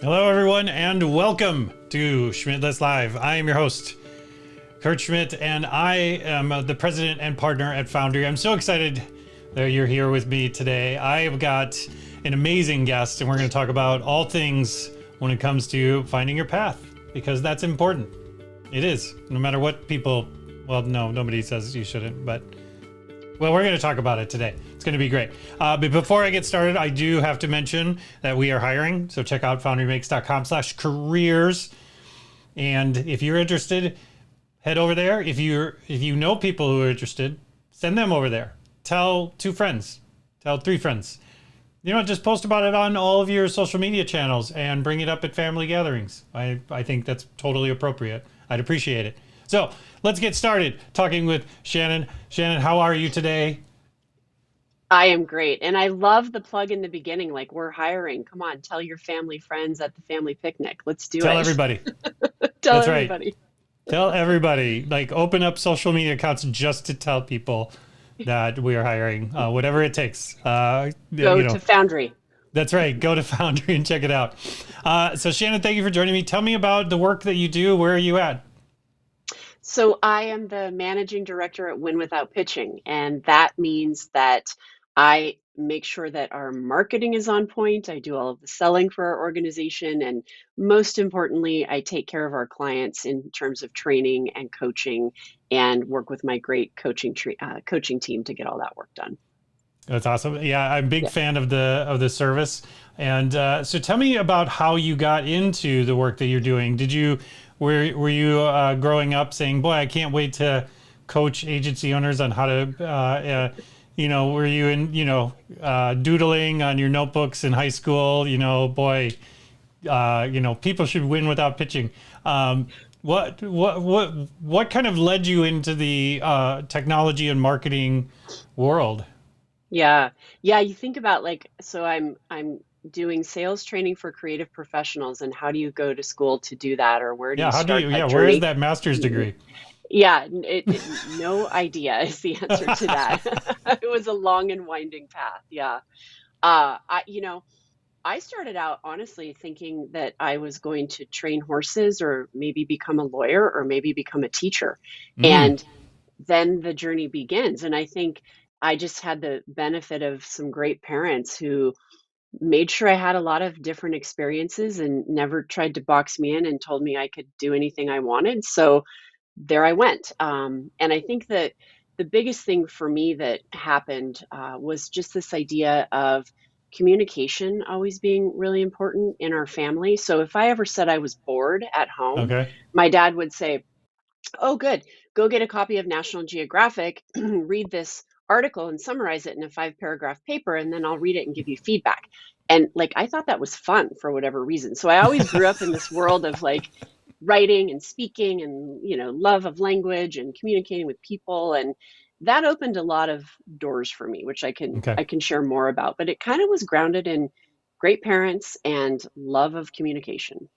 Hello, everyone, and welcome to Schmidt List Live. I am your host, Kurt Schmidt, and I am the president and partner at Foundry. I'm so excited that you're here with me today. I've got an amazing guest, and we're going to talk about all things when it comes to finding your path, because that's important. It is, no matter what people, well, no, nobody says you shouldn't, but well, we're going to talk about it today. It's going to be great. But before I get started, I do have to mention that we are hiring. So check out foundrymakes.com/careers. And if you're interested, head over there. If you know people who are interested, send them over there. Tell 2 friends. Tell 3 friends. Just post about it on all of your social media channels and bring it up at family gatherings. I think that's totally appropriate. I'd appreciate it. So let's get started talking with Shannyn. Shannyn, how are you today? I am great. And I love the plug in the beginning, like we're hiring. Come on, tell your family friends at the family picnic. Let's do Tell it. everybody. Tell That's right. everybody. Tell everybody. Like, open up social media accounts just to tell people that we are hiring, whatever it takes. Go to Foundry. That's right. Go to Foundry and check it out. So Shannyn, thank you for joining me. Tell me about the work that you do. Where are you at? So I am the managing director at Win Without Pitching, and that means that I make sure that our marketing is on point. I do all of the selling for our organization, and most importantly, I take care of our clients in terms of training and coaching, and work with my great coaching team to get all that work done. That's awesome. Yeah, I'm a big Yeah. fan of the service. And so tell me about how you got into the work that you're doing. Were you growing up saying, "Boy, I can't wait to coach agency owners on how to," were you doodling on your notebooks in high school? Boy, people should win without pitching. What kind of led you into the technology and marketing world? Yeah. Yeah, you think about like so I'm doing sales training for creative professionals, and how do you go to school to do that, or where do Yeah, you how do start you? Yeah, that where is journey? that master's degree? Yeah, no idea is the answer to that. It was a long and winding path. Yeah. I started out honestly thinking that I was going to train horses, or maybe become a lawyer, or maybe become a teacher. Mm, And then the journey begins. And I think I just had the benefit of some great parents who made sure I had a lot of different experiences and never tried to box me in and told me I could do anything I wanted. So there I went. And I think that the biggest thing for me that happened was just this idea of communication always being really important in our family. So if I ever said I was bored at home, okay. my dad would say, "Oh, good. Go get a copy of National Geographic, read this article and summarize it in a 5 paragraph paper, and then I'll read it and give you feedback." And like, I thought that was fun for whatever reason. So I always grew up in this world of like writing and speaking and, love of language and communicating with people. And that opened a lot of doors for me, which I can, Okay. I can share more about, but it kind of was grounded in great parents and love of communication.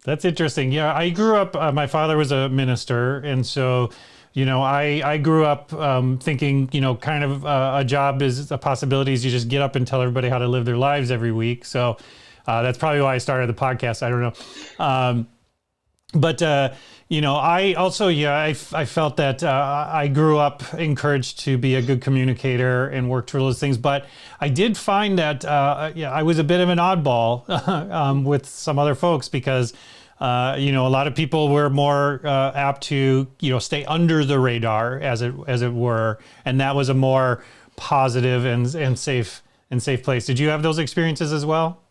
That's interesting. Yeah, I grew up, my father was a minister. And so, I grew up thinking, kind of a job is a possibility is you just get up and tell everybody how to live their lives every week. So that's probably why I started the podcast. I don't know. But I also, I felt that I grew up encouraged to be a good communicator and work through those things. But I did find that, I was a bit of an oddball with some other folks because, a lot of people were more apt to, stay under the radar as it were. And that was a more positive and safe place. Did you have those experiences as well?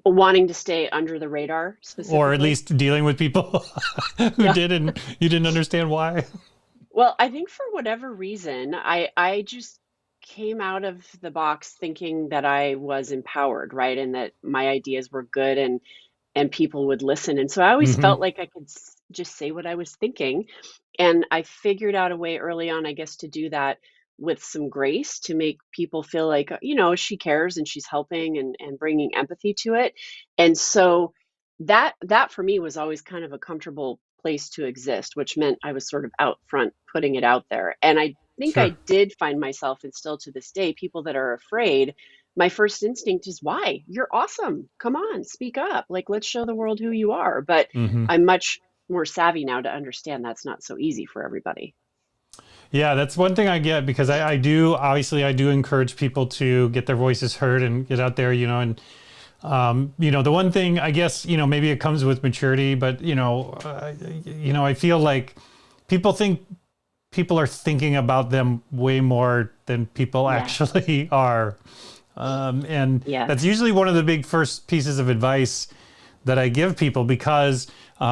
Wanting to stay under the radar Or at specifically. least dealing with people who Yeah. did and you didn't understand why? Well, I think for whatever reason, I just came out of the box thinking that I was empowered, right? And that my ideas were good, and people would listen. And so I always felt Hmm. like I could just say what I was thinking. And I figured out a way early on, I guess, to do that with some grace, to make people feel like, she cares and she's helping, and bringing empathy to it. And so that for me was always kind of a comfortable place to exist, which meant I was sort of out front putting it out there. And I think Sure. I did find myself, and still to this day, people that are afraid my first instinct is, why? You're awesome. Come on, speak up. Like, let's show the world who you are. But Hmm. I'm much more savvy now to understand that's not so easy for everybody. Yeah, that's one thing I get because I do obviously I do encourage people to get their voices heard and get out there, and the one thing I guess, maybe it comes with maturity, but I feel like people think people are thinking about them way more than people Yes. actually are. And that's Yes. usually one of the big first pieces of advice that I give people because, like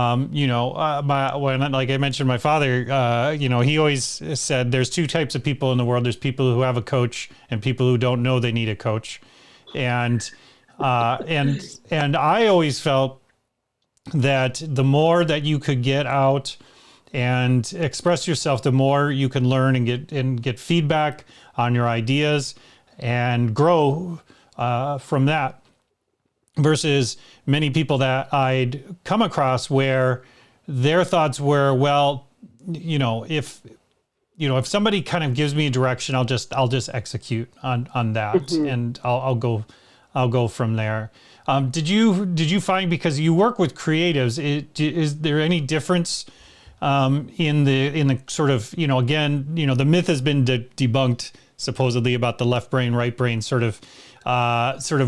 I mentioned, my father, he always said there's two types of people in the world. There's people who have a coach and people who don't know they need a coach. And, and I always felt that the more that you could get out and express yourself, the more you can learn and get feedback on your ideas and grow from that. Versus many people that I'd come across where their thoughts were, well, if somebody kind of gives me a direction, I'll just execute on that, Hmm. and I'll go from there. Did you find, because you work with creatives, is there any difference in the sort of, again, the myth has been debunked supposedly about the left brain, right brain sort of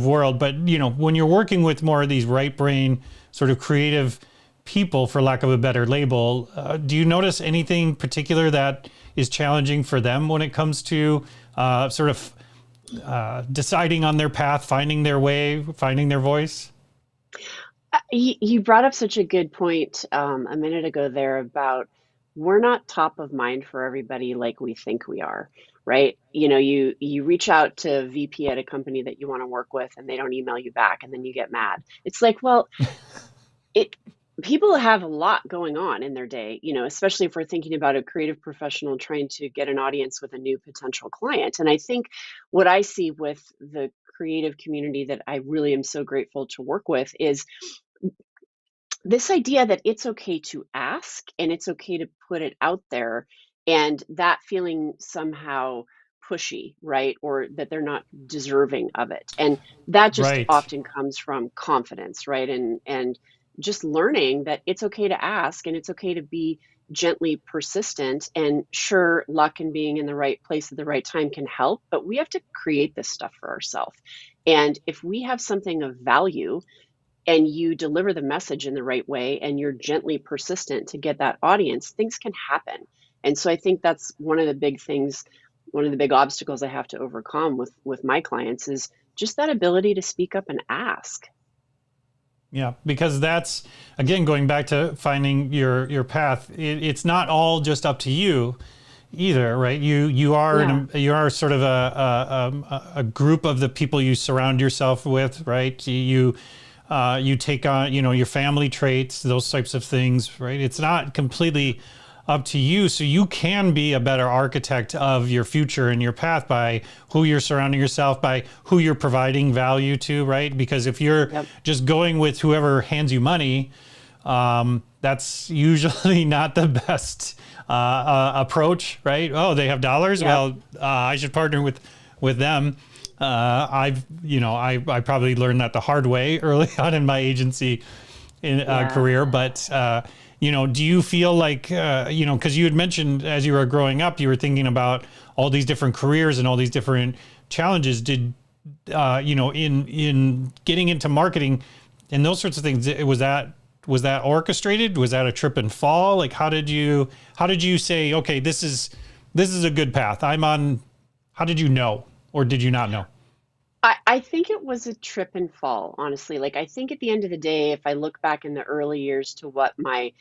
world. But, when you're working with more of these right brain sort of creative people, for lack of a better label, do you notice anything particular that is challenging for them when it comes to sort of deciding on their path, finding their way, finding their voice? You brought up such a good point a minute ago there about we're not top of mind for everybody like we think we are, right? You reach out to VP at a company that you want to work with and they don't email you back and then you get mad. It's like, well, it people have a lot going on in their day, especially if we're thinking about a creative professional trying to get an audience with a new potential client. And I think what I see with the creative community that I really am so grateful to work with is this idea that it's okay to ask and it's okay to put it out there, and that feeling somehow pushy, right? Or that they're not deserving of it. And that just Right. often comes from confidence, right? And just learning that it's okay to ask and it's okay to be gently persistent. And sure, luck and being in the right place at the right time can help, but we have to create this stuff for ourselves. And if we have something of value and you deliver the message in the right way and you're gently persistent to get that audience, things can happen. And so I think that's one of the big things, one of the big obstacles I have to overcome with my clients is just that ability to speak up and ask. Yeah, because that's, again, going back to finding your path. It's not all just up to you either, right? You are Yeah. you are sort of a group of the people you surround yourself with, right? You take on, your family traits, those types of things, right? It's not completely up to you. So you can be a better architect of your future and your path by who you're surrounding yourself, by who you're providing value to, right? Because if you're Yep. just going with whoever hands you money, that's usually not the best approach, right? Oh, they have dollars. Yep. Well, I should partner with them. I probably learned that the hard way early on in my agency Yeah. career. But do you feel like because you had mentioned as you were growing up, you were thinking about all these different careers and all these different challenges. Did in getting into marketing and those sorts of things, was that orchestrated? Was that a trip and fall? Like, how did you say, okay, this is a good path I'm on? How did you know, or did you not know? I think it was a trip and fall, honestly. Like, I think at the end of the day, if I look back in the early years to what my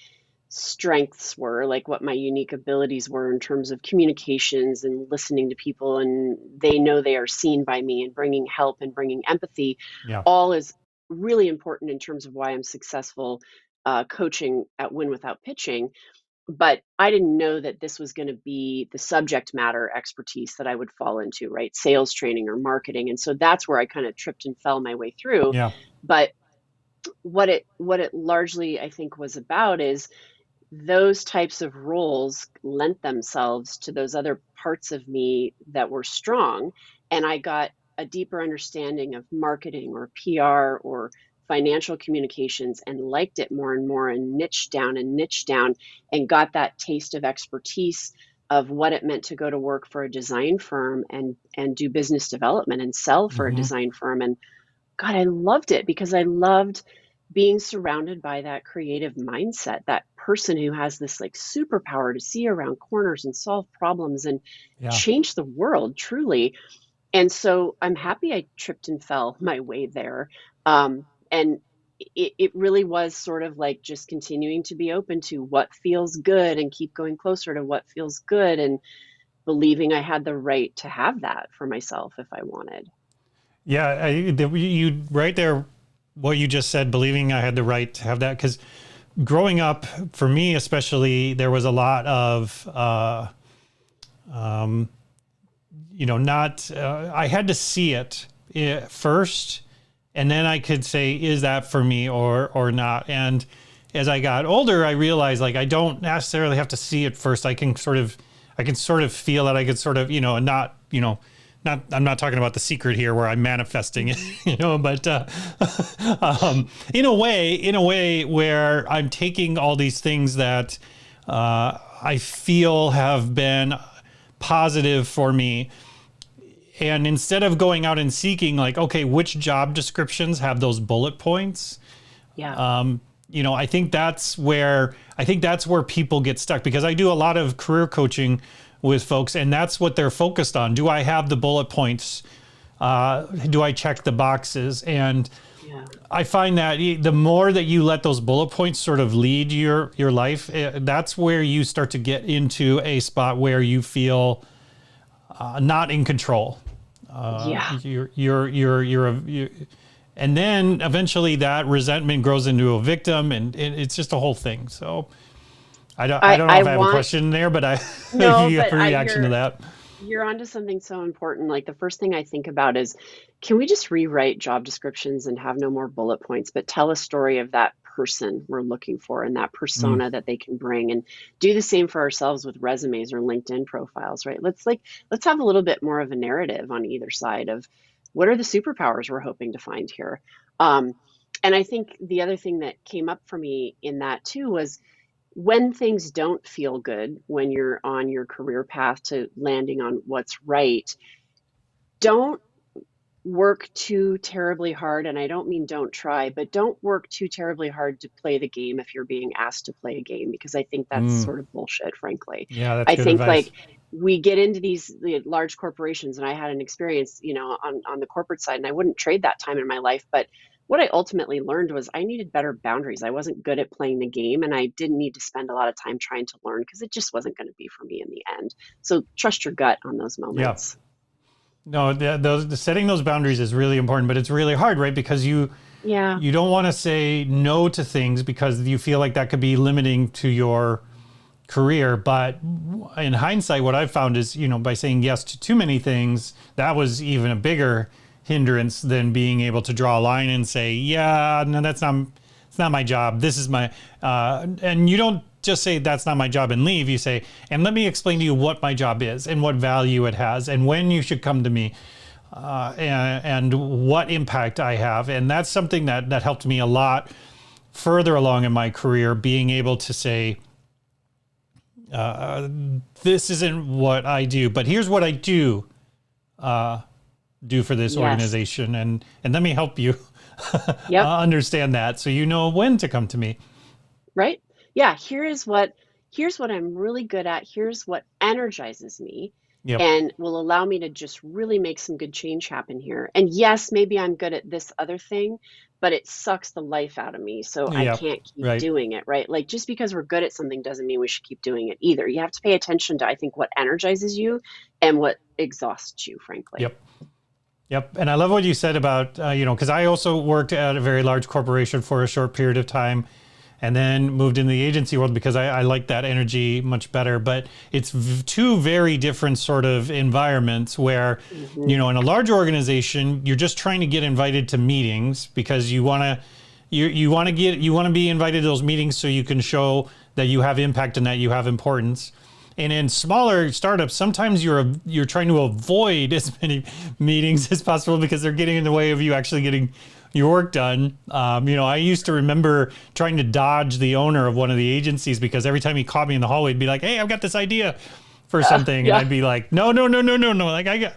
strengths were, like what my unique abilities were in terms of communications and listening to people, and they know they are seen by me and bringing help and bringing empathy, Yeah. all is really important in terms of why I'm successful coaching at Win Without Pitching. But I didn't know that this was going to be the subject matter expertise that I would fall into, right? Sales training or marketing. And so that's where I kind of tripped and fell my way through. Yeah. But what it largely I think was about is those types of roles lent themselves to those other parts of me that were strong, and I got a deeper understanding of marketing or PR or financial communications and liked it more and more and niched down and got that taste of expertise of what it meant to go to work for a design firm and do business development and sell for a Mm-hmm. design firm. And God, I loved it because I loved being surrounded by that creative mindset, that person who has this like superpower to see around corners and solve problems and Yeah. change the world truly. And so I'm happy I tripped and fell my way there. And it really was sort of like just continuing to be open to what feels good and keep going closer to what feels good and believing I had the right to have that for myself if I wanted. Yeah. You right there, what you just said, believing I had the right to have that. Because growing up, for me especially, there was a lot of, not, I had to see it first, and then I could say, is that for me or not? And as I got older, I realized like I don't necessarily have to see it first. I can sort of feel it. I could sort of, not, I'm not talking about The Secret here where I'm manifesting it, but in a way where I'm taking all these things that I feel have been positive for me. And instead of going out and seeking like, okay, which job descriptions have those bullet points? Yeah. I think that's where people get stuck, because I do a lot of career coaching with folks, and that's what they're focused on. Do I have the bullet points? Do I check the boxes? And Yeah. I find that the more that you let those bullet points sort of lead your life, that's where you start to get into a spot where you feel not in control. Yeah. And then eventually that resentment grows into a victim, and it's just a whole thing. So I don't know if I have a question there, but No, you have but a reaction to that. you're onto something so important. Like the first thing I think about is, can we just rewrite job descriptions and have no more bullet points, but tell a story of that person we're looking for and that Mm, persona that they can bring, and do the same for ourselves with resumes or LinkedIn profiles, right? Let's have a little bit more of a narrative on either side of what are the superpowers we're hoping to find here. Um, and I think the other thing that came up for me in that too was when things don't feel good, when you're on your career path to landing on what's right, don't work too terribly hard. And I don't mean don't try, but don't work too terribly hard to play the game if you're being asked to play a game, because I think that's mm. sort of bullshit, frankly. Yeah, that's I good think advice. like we get into the large corporations, and I had an experience, on the corporate side, and I wouldn't trade that time in my life. But what I ultimately learned was I needed better boundaries. I wasn't good at playing the game, and I didn't need to spend a lot of time trying to learn because it just wasn't going to be for me in the end. So trust your gut on those Yeah. moments. No, the setting those boundaries is really important, but it's really hard, right? Because Yeah. you don't want to say no to things because you feel like that could be limiting to your career. But in hindsight, what I've found is, by saying yes to too many things, that was even a bigger hindrance than being able to draw a line and say, yeah, no, it's not my job. This is my, and you don't just say that's not my job and leave. You say, and let me explain to you what my job is and what value it has and when you should come to me. And what impact I have. And that's something that helped me a lot further along in my career, being able to say, this isn't what I do, but here's what I do for this Yes. organization. And let me help you Yep. understand that so you know when to come to me. Right? Yeah, here's what I'm really good at. Here's what energizes me Yep. and will allow me to just really make some good change happen here. And yes, maybe I'm good at this other thing, but it sucks the life out of me, so I Yep. can't keep Right. doing it, right? Like just because we're good at something doesn't mean we should keep doing it either. You have to pay attention to, I think, what energizes you and what exhausts you, frankly. Yep. Yep. And I love what you said about, because I also worked at a very large corporation for a short period of time and then moved into the agency world because I like that energy much better. But it's two very different sort of environments where, Hmm. in a large organization, you're just trying to get invited to meetings because you want to be invited to those meetings so you can show that you have impact and that you have importance. And in smaller startups, sometimes you're trying to avoid as many meetings as possible because they're getting in the way of you actually getting your work done. I used to remember trying to dodge the owner of one of the agencies because every time he caught me in the hallway, he'd be like, "Hey, I've got this idea for something," and Yeah. I'd be like, "No, no, no, no, no, no! Like I got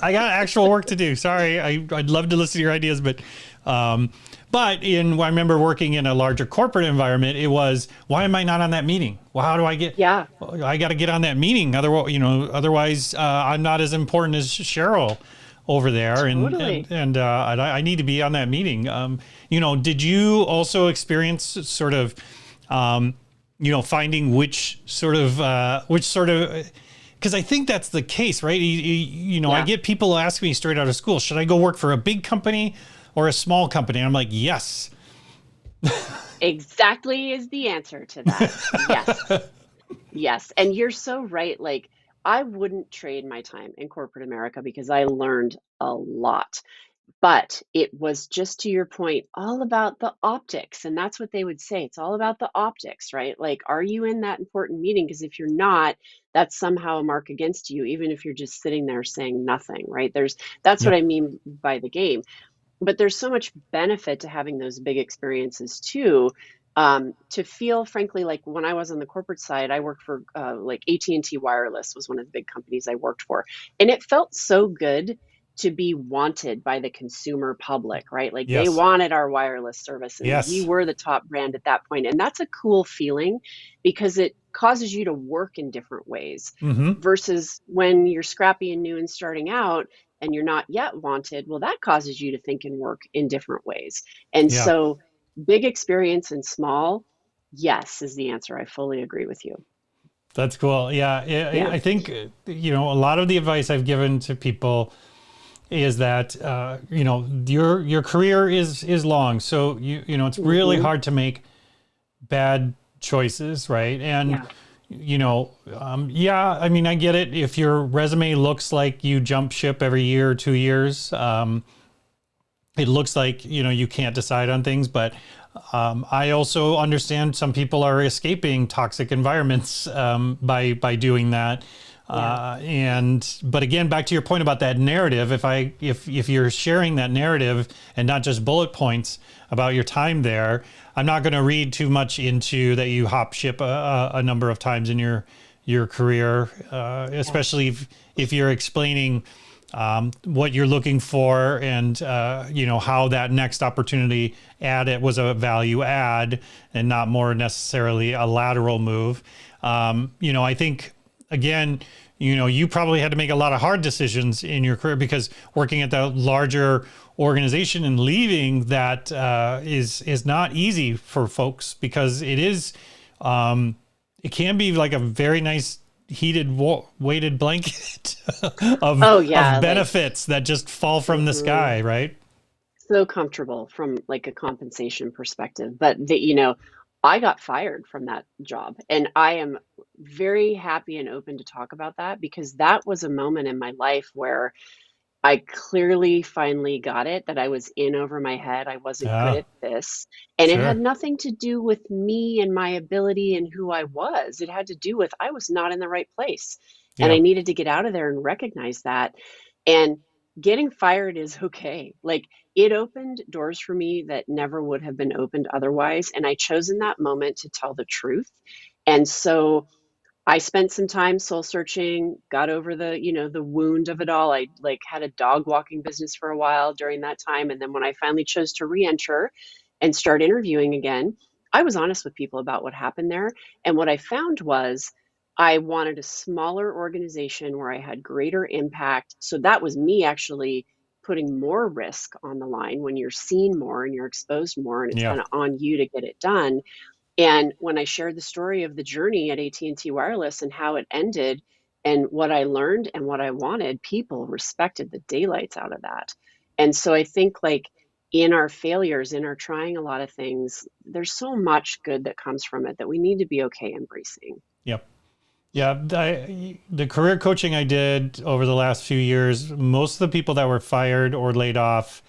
actual work to do. Sorry, I'd love to listen to your ideas, but." But I remember working in a larger corporate environment, it was, why am I not on that meeting? Well, how do I get, Yeah. I got to get on that meeting. Otherwise I'm not as important as Cheryl over there. Totally. And I need to be on that meeting. Did you also experience sort of, finding which sort of, because I think that's the case, right? I Yeah. get people ask me straight out of school, should I go work for a big company or a small company? And I'm like, yes. Exactly is the answer to that. Yes. Yes. And you're so right. Like, I wouldn't trade my time in corporate America because I learned a lot. But it was just to your point, all about the optics. And that's what they would say. It's all about the optics, right? Like, are you in that important meeting? Because if you're not, that's somehow a mark against you, even if you're just sitting there saying nothing, right? That's what Yep. I mean by the game. But there's so much benefit to having those big experiences too. To feel, frankly, like when I was on the corporate side, I worked for like AT&T Wireless was one of the big companies I worked for, and it felt so good to be wanted by the consumer public, right? Like they Yes. wanted our wireless service, and we Yes. were the top brand at that point, and that's a cool feeling because it causes you to work in different ways Mm-hmm. versus when you're scrappy and new and starting out and you're not yet wanted, well, that causes you to think and work in different ways. And Yeah. so, big experience and small, yes, is the answer. I fully agree with you. That's cool. Yeah. Yeah. I think, a lot of the advice I've given to people is that, your career is long. So it's really Hmm. hard to make bad choices. Right. And, Yeah. yeah, I mean, I get it. If your resume looks like you jump ship every year or 2 years, it looks like, you can't decide on things, but I also understand some people are escaping toxic environments by doing that. Yeah. But again, back to your point about that narrative, if you're sharing that narrative and not just bullet points about your time there, I'm not going to read too much into that you hop ship a number of times in your career, Yeah. especially if you're explaining what you're looking for and how that next opportunity was a value add and not more necessarily a lateral move. I think again, you probably had to make a lot of hard decisions in your career because working at the larger organization and leaving that is not easy for folks because it can be like a very nice heated weighted blanket Oh, of yeah. Like, benefits that just fall from the mhm. sky, right? So comfortable from like a compensation perspective. But I got fired from that job, and I am very happy and open to talk about that because that was a moment in my life where I clearly finally got it that I was in over my head. I wasn't good Yeah, at this. And it had sure. nothing to do with me and my ability and who I was. It had to do with I was not in the right place. And I Yeah, needed to get out of there and recognize that. And getting fired is okay. Like it opened doors for me that never would have been opened otherwise. And I chose in that moment to tell the truth. And so I spent some time soul searching, got over the wound of it all. I like had a dog walking business for a while during that time. And then when I finally chose to re-enter and start interviewing again, I was honest with people about what happened there. And what I found was I wanted a smaller organization where I had greater impact. So that was me actually putting more risk on the line when you're seen more and you're exposed more and it's yeah, kind of on you to get it done. And when I shared the story of the journey at AT&T Wireless and how it ended and what I learned and what I wanted, people respected the daylights out of that. And so I think like in our failures, in our trying a lot of things, there's so much good that comes from it that we need to be okay embracing. yep. Yeah, the career coaching I did over the last few years, most of the people that were fired or laid off,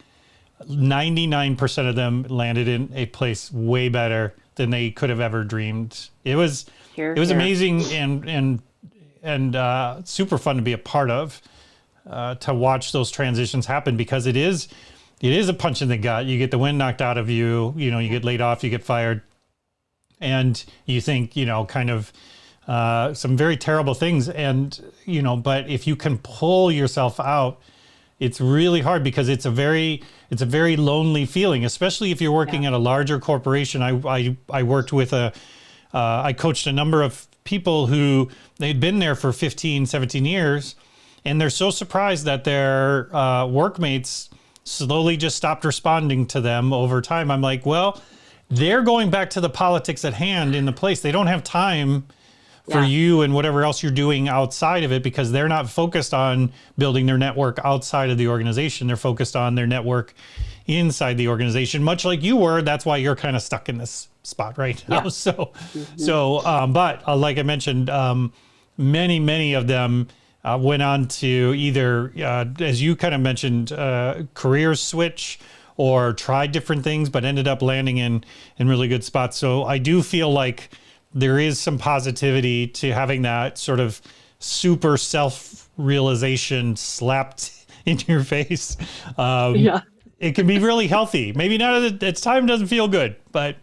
99% of them landed in a place way better than they could have ever dreamed. It was Here, it was here. amazing and and super fun to be a part of, to watch those transitions happen, because it is a punch in the gut. You get the wind knocked out of you, you get laid off, you get fired, and you think, kind of some very terrible things. And, but if you can pull yourself out, it's really hard, because it's a very lonely feeling, especially if you're working at a larger corporation. I worked with I coached a number of people who they'd been there for 15, 17 years, and they're so surprised that their workmates slowly just stopped responding to them over time. I'm like, well, they're going back to the politics at hand in the place. They don't have time for you and whatever else you're doing outside of it, because they're not focused on building their network outside of the organization. They're focused on their network inside the organization, much like you were. That's why you're kind of stuck in this spot right now. But like I mentioned, many of them went on to either, as you kind of mentioned, career switch, or tried different things, but ended up landing in really good spots. So I do feel like there is some positivity to having that sort of super self-realization slapped into your face. It can be really healthy. Maybe not at its time, doesn't feel good, but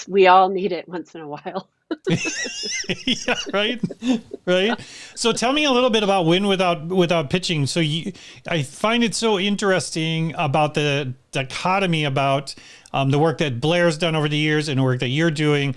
we all need it once in a while. Yeah, right. So tell me a little bit about Win Without Pitching. So I find it so interesting about the dichotomy about the work that Blair's done over the years and the work that you're doing,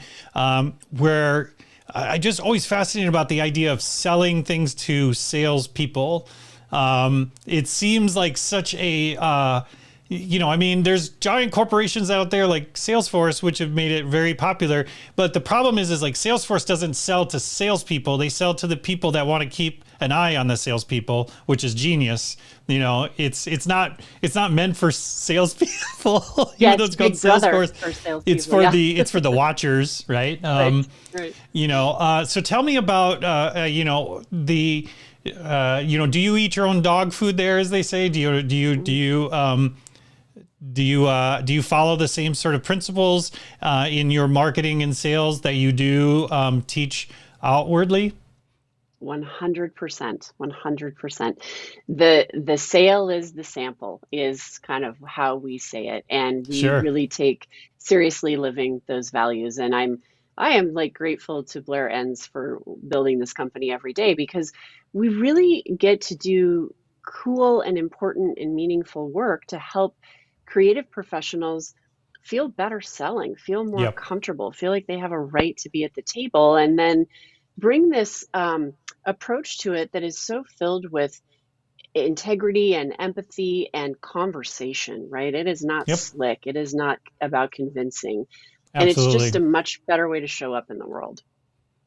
where I just always fascinated about the idea of selling things to salespeople. It seems like such a there's giant corporations out there like Salesforce, which have made it very popular. But the problem is like Salesforce doesn't sell to salespeople. They sell to the people that want to keep an eye on the salespeople, which is genius. It's not meant for salespeople. Yeah, Even though it's called Salesforce, it's for the watchers, right? Right. So tell me about do you eat your own dog food there, as they say? Do you follow the same sort of principles in your marketing and sales that you do teach outwardly? 100%. 100%. The sale is the sample is kind of how we say it, and we really take seriously living those values. And I am like grateful to Blair Enns for building this company every day, because we really get to do cool and important and meaningful work to help creative professionals feel better selling, feel more comfortable, feel like they have a right to be at the table, and then bring this approach to it that is so filled with integrity and empathy and conversation, right? It is not slick. It is not about convincing. And it's just a much better way to show up in the world.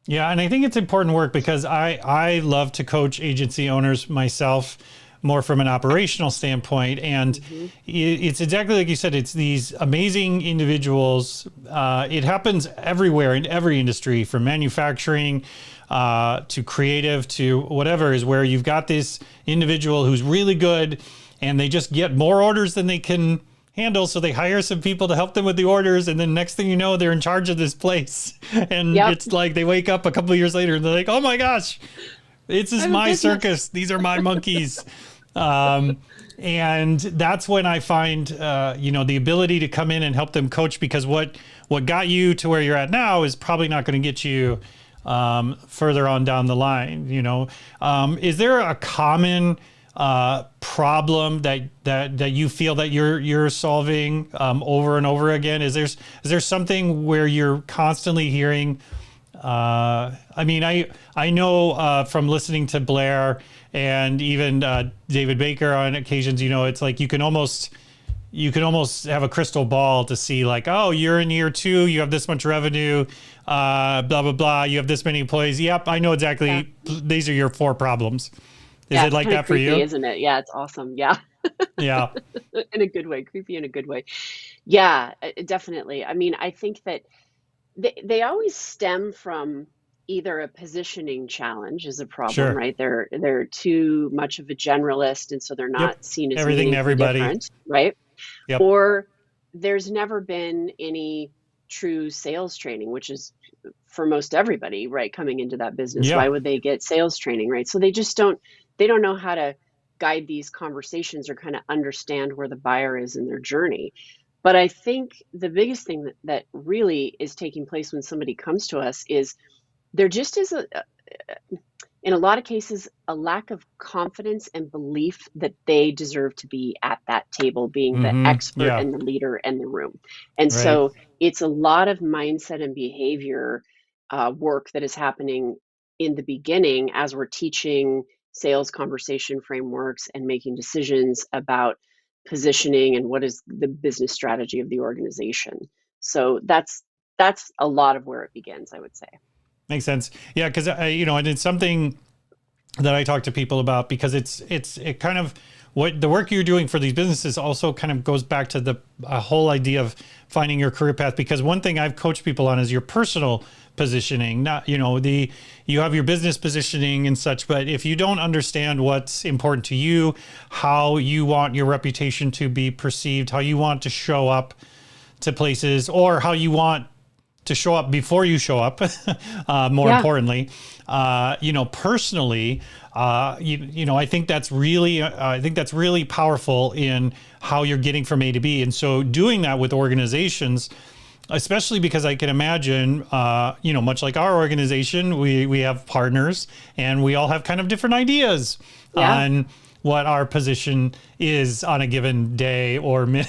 Yeah, and I think it's important work, because I love to coach agency owners myself, more from an operational standpoint. And it's exactly like you said, it's these amazing individuals. It happens everywhere in every industry, from manufacturing to creative to whatever, is where you've got this individual who's really good, and they just get more orders than they can handle. So they hire some people to help them with the orders. And then next thing you know, they're in charge of this place. And it's like they wake up a couple of years later and they're like, oh my gosh, this is my circus. These are my monkeys. And that's when I find, the ability to come in and help them coach, because what got you to where you're at now is probably not going to get you further on down the line. Is there a common problem that you feel that you're solving over and over again? Is there something where you're constantly hearing? I know from listening to Blair and even David Baker on occasions, it's like you can almost have a crystal ball to see, like, oh, you're in year 2, you have this much revenue, blah blah blah, you have this many employees. Yep, I know exactly. These are your 4 problems. Is it like that for you? Isn't it? Yeah, it's awesome. Yeah. Yeah. In a good way, creepy in a good way. Yeah, definitely. I mean, I think that they always stem from either a positioning challenge is a problem, right? They're too much of a generalist, and so they're not seen as everything to everybody, different, right? Yep. Or there's never been any true sales training, which is for most everybody, right? Coming into that business, Yeah. why would they get sales training, right? So they don't know how to guide these conversations or kind of understand where the buyer is in their journey. But I think the biggest thing that really is taking place when somebody comes to us is there just is in a lot of cases, a lack of confidence and belief that they deserve to be at that table, being the expert Yeah. and the leader in the room. And Right. so it's a lot of mindset and behavior work that is happening in the beginning as we're teaching sales conversation frameworks and making decisions about positioning and what is the business strategy of the organization. So that's a lot of where it begins, I would say. Makes sense. Yeah, because and it's something that I talk to people about, because it kind of, what the work you're doing for these businesses also kind of goes back to the whole idea of finding your career path. Because one thing I've coached people on is your personal positioning, not, you have your business positioning and such, but if you don't understand what's important to you, how you want your reputation to be perceived, how you want to show up to places, or how you want to show up before you show up, more Yeah. importantly, personally, I think that's really powerful in how you're getting from A to B. And so doing that with organizations, especially because I can imagine, much like our organization, we have partners and we all have kind of different ideas Yeah. on what our position is on a given day or minute.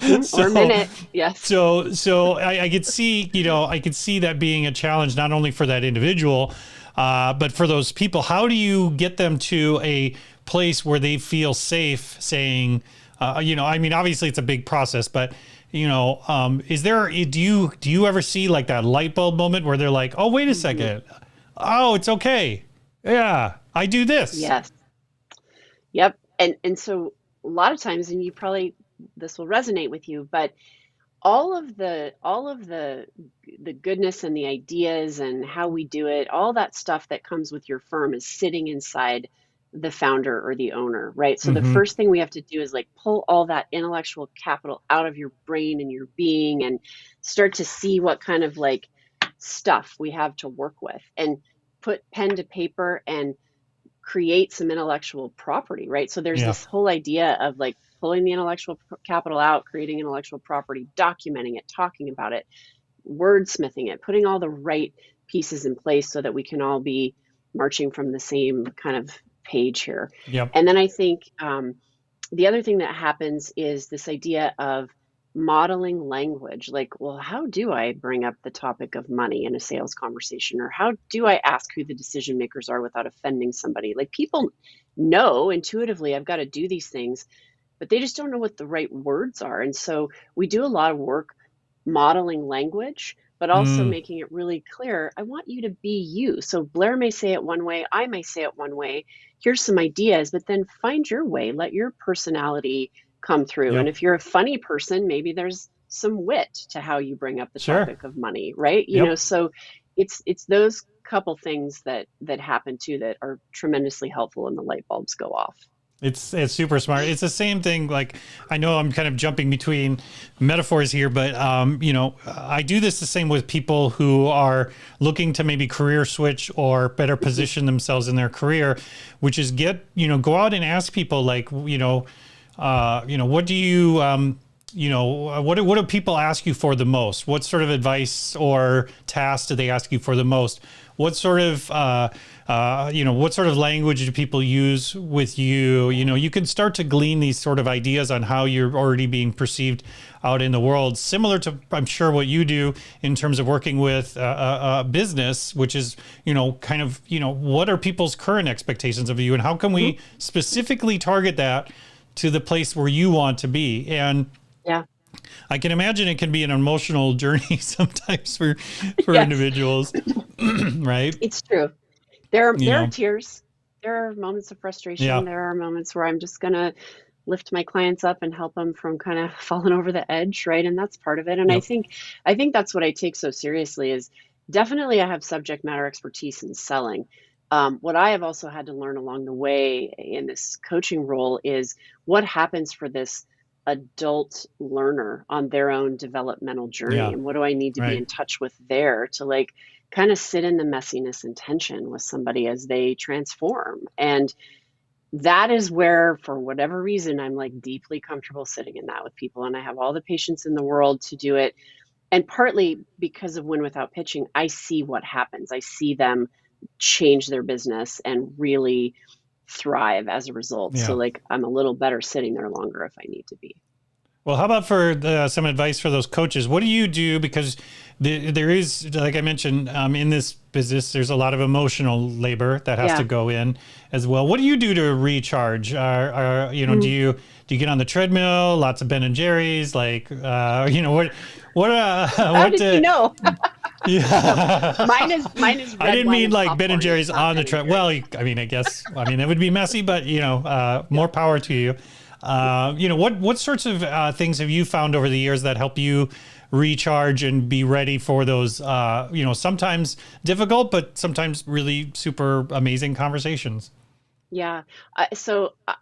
Or so minute. Yes. I could see, I could see that being a challenge, not only for that individual, but for those people. How do you get them to a place where they feel safe saying, obviously it's a big process, but is there, do you ever see like that light bulb moment where they're like, oh, wait a second. Oh, it's okay. Yeah, I do this. Yes. Yep. And so a lot of times, and you probably this will resonate with you, but all of the goodness and the ideas and how we do it, all that stuff that comes with your firm is sitting inside the founder or the owner, right? So the Mm-hmm. first thing we have to do is like pull all that intellectual capital out of your brain and your being and start to see what kind of like stuff we have to work with and put pen to paper and create some intellectual property, right? So there's Yeah. this whole idea of like pulling the intellectual capital out, creating intellectual property, documenting it, talking about it, wordsmithing it, putting all the right pieces in place so that we can all be marching from the same kind of page here. Yep. And then I think the other thing that happens is this idea of modeling language. Like, well, how do I bring up the topic of money in a sales conversation? Or how do I ask who the decision makers are without offending somebody? Like, people know intuitively I've got to do these things, but they just don't know what the right words are. And so we do a lot of work modeling language, but also Mm, making it really clear. I want you to be you. So Blair may say it one way, I may say it one way. Here's some ideas, but then find your way. Let your personality come through. And yep. if you're a funny person, maybe there's some wit to how you bring up the Sure. topic of money, right? Yep. So it's those couple things that happen too that are tremendously helpful and the light bulbs go off. It's super smart. It's the same thing. Like, I know I'm kind of jumping between metaphors here, but I do this the same with people who are looking to maybe career switch or better position themselves in their career, which is go out and ask people like, what do you, what do people ask you for the most? What sort of advice or tasks do they ask you for the most? What sort of, what sort of language do people use with you? You can start to glean these sort of ideas on how you're already being perceived out in the world, similar to, I'm sure, what you do in terms of working with a business, which is, kind of, what are people's current expectations of you, and how can we specifically target that to the place where you want to be? And Yeah. I can imagine it can be an emotional journey sometimes for Yes, individuals, right? it's true. There are You tears. There are moments of frustration. Yeah. There are moments where I'm just gonna lift my clients up and help them from kind of falling over the edge, right? And that's part of it. And I Yep. think I think that's what I take so seriously is definitely I have subject matter expertise in selling. What I have also had to learn along the way in this coaching role is what happens for this adult learner on their own developmental journey, Yeah. and what do I need to be Right. in touch with there to like kind of sit in the messiness and tension with somebody as they transform. And that is where, for whatever reason, I'm like deeply comfortable sitting in that with people, and I have all the patience in the world to do it. And partly because of Win Without Pitching, I see what happens. I see them change their business and really thrive as a result. So, Yeah. like, I'm a little better sitting there longer if I need to be. Well, how about for some advice for those coaches? What do you do? Because there is, like I mentioned, in this business, there's a lot of emotional labor that has to Yeah. go in as well. What do you do to recharge? Do you get on the treadmill? Lots of Ben and Jerry's, like How what? did you know? Yeah. Mine is I red didn't wine mean and like Ben and popcorn. Jerry's It's not on the Ben and treadmill. Jerry's. Well, I mean, it would be messy, but more power to you. What sorts of things have you found over the years that help you recharge and be ready for those, sometimes difficult, but sometimes really super amazing conversations? Yeah.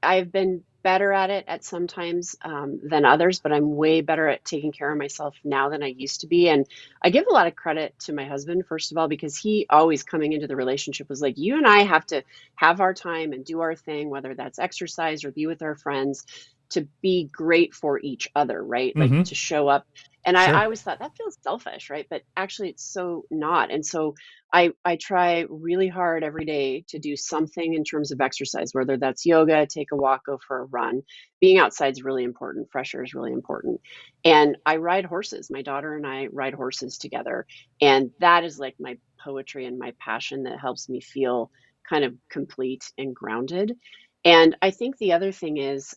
I've been better at it at sometimes than others, but I'm way better at taking care of myself now than I used to be. And I give a lot of credit to my husband, first of all, because he always coming into the relationship was like, you and I have to have our time and do our thing, whether that's exercise or be with our friends, to be great for each other, right? Like Mm-hmm. to show up. And I Sure. always thought that feels selfish, right? But actually, it's so not. And so I try really hard every day to do something in terms of exercise, whether that's yoga, take a walk, go for a run. Being outside is really important. Fresh air is really important. And I ride horses. My daughter and I ride horses together. And that is like my poetry and my passion that helps me feel kind of complete and grounded. And I think the other thing is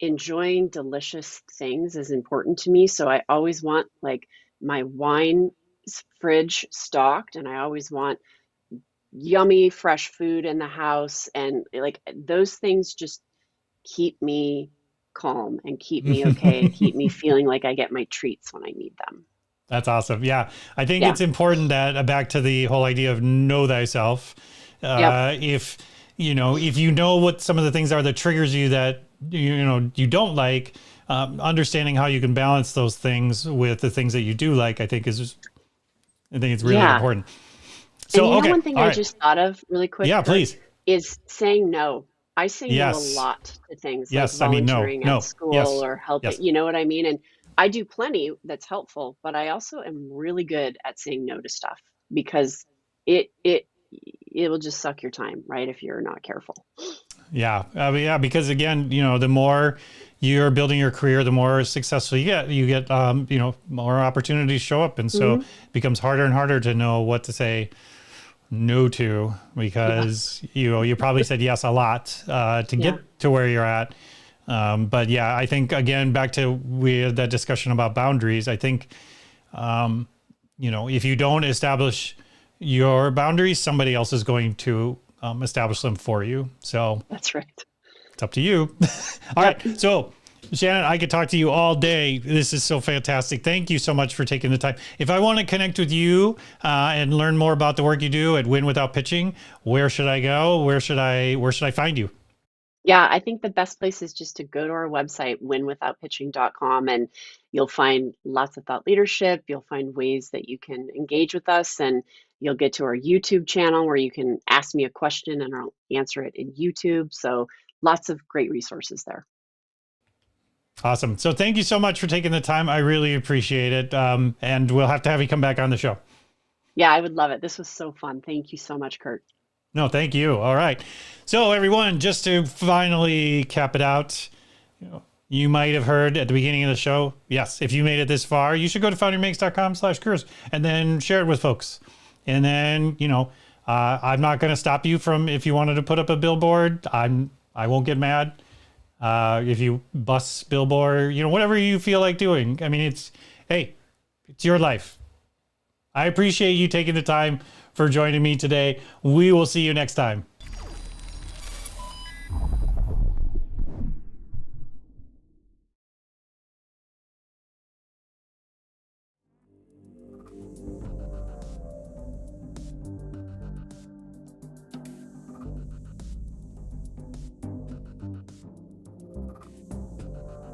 enjoying delicious things is important to me. So I always want like my wine fridge stocked, and I always want yummy fresh food in the house, and like those things just keep me calm and keep me okay and keep me feeling like I get my treats when I need them. That's awesome. Yeah. I think Yeah. it's important that back to the whole idea of know thyself. Yep. If you know what some of the things are that triggers you that, you don't like, understanding how you can balance those things with the things that you do like, I think it's really Yeah. important. And So, you know, okay. one thing All I right. just thought of really quick, Yeah, Kurt, please. is saying no. I say no a Yes. lot to things like Yes. I mean, no, volunteering at no. school Yes. or helping, Yes. you know what I mean? And I do plenty that's helpful, but I also am really good at saying no to stuff because it it it will just suck your time, right? If you're not careful. Yeah. Yeah. Because again, the more you're building your career, the more successful you get, more opportunities show up. And so Hmm. it becomes harder and harder to know what to say no to, Yeah. because you probably said yes a lot to Yeah. get to where you're at. But yeah, I think again back to with that discussion about boundaries. I think if you don't establish your boundaries, somebody else is going to establish them for you. So That's right. it's up to you. All Yep. right, so. Shannyn, I could talk to you all day. This is so fantastic. Thank you so much for taking the time. If I want to connect with you and learn more about the work you do at Win Without Pitching, where should I go? Where should I find you? Yeah, I think the best place is just to go to our website, winwithoutpitching.com, and you'll find lots of thought leadership. You'll find ways that you can engage with us, and you'll get to our YouTube channel where you can ask me a question and I'll answer it in YouTube. So lots of great resources there. Awesome. So thank you so much for taking the time. I really appreciate it. And we'll have to have you come back on the show. Yeah, I would love it. This was so fun. Thank you so much, Kurt. No, thank you. All right. So everyone, just to finally cap it out, you might have heard at the beginning of the show. Yes, if you made it this far, you should go to foundrymakes.com/careers and then share it with folks. And then, I'm not going to stop you from, if you wanted to put up a billboard, I won't get mad. If you bus billboard, whatever you feel like doing. I mean, it's your life. I appreciate you taking the time for joining me today. We will see you next time.